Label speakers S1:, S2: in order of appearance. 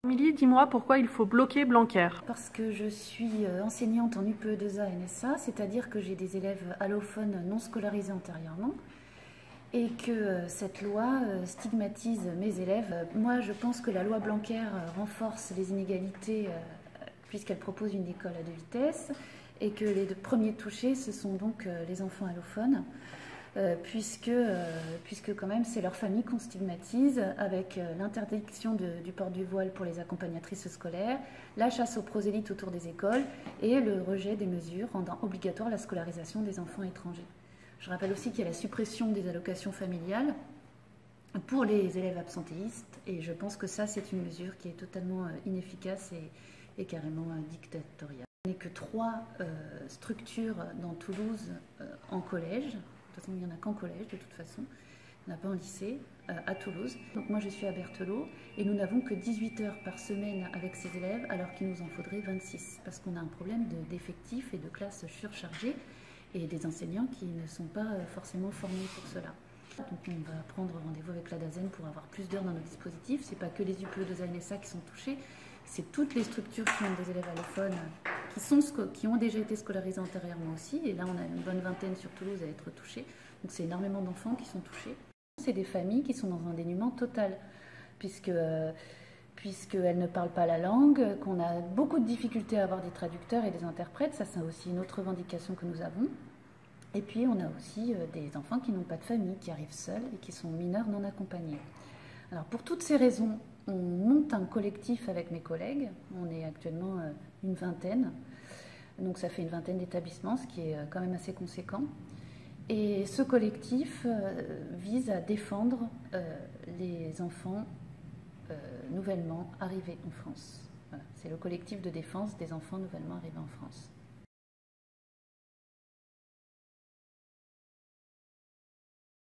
S1: Émilie, dis-moi pourquoi il faut bloquer Blanquer.
S2: Parce que je suis enseignante en UPE2A NSA, c'est-à-dire que j'ai des élèves allophones non scolarisés antérieurement et que cette loi stigmatise mes élèves. Moi, je pense que la loi Blanquer renforce les inégalités puisqu'elle propose une école à deux vitesses et que les premiers touchés, ce sont donc les enfants allophones. Puisque quand même c'est leur famille qu'on stigmatise avec l'interdiction du port du voile pour les accompagnatrices scolaires, la chasse aux prosélytes autour des écoles et le rejet des mesures rendant obligatoire la scolarisation des enfants étrangers. Je rappelle aussi qu'il y a la suppression des allocations familiales pour les élèves absentéistes et je pense que ça c'est une mesure qui est totalement inefficace et carrément dictatoriale. Il n'y a que 3 structures dans Toulouse en collège. De toute façon, il n'y en a qu'en collège, de toute façon. Il n'y en a pas en lycée, à Toulouse. Donc moi, je suis à Berthelot et nous n'avons que 18 heures par semaine avec ces élèves, alors qu'il nous en faudrait 26, parce qu'on a un problème d'effectifs et de classes surchargées et des enseignants qui ne sont pas forcément formés pour cela. Donc on va prendre rendez-vous avec la DAZEN pour avoir plus d'heures dans nos dispositifs. Ce n'est pas que les UPE2A NSA qui sont touchés, c'est toutes les structures qui ont des élèves allophones qui ont déjà été scolarisés antérieurement aussi. Et là, on a une bonne vingtaine sur Toulouse à être touchés. Donc c'est énormément d'enfants qui sont touchés. C'est des familles qui sont dans un dénuement total, puisqu'elles ne parlent pas la langue, qu'on a beaucoup de difficultés à avoir des traducteurs et des interprètes. Ça, c'est aussi une autre revendication que nous avons. Et puis, on a aussi des enfants qui n'ont pas de famille, qui arrivent seuls et qui sont mineurs non accompagnés. Alors, pour toutes ces raisons, on monte un collectif avec mes collègues. On est actuellement une vingtaine. Donc, ça fait une vingtaine d'établissements, ce qui est quand même assez conséquent. Et ce collectif vise à défendre les enfants nouvellement arrivés en France. Voilà. C'est le collectif de défense des enfants nouvellement arrivés en France.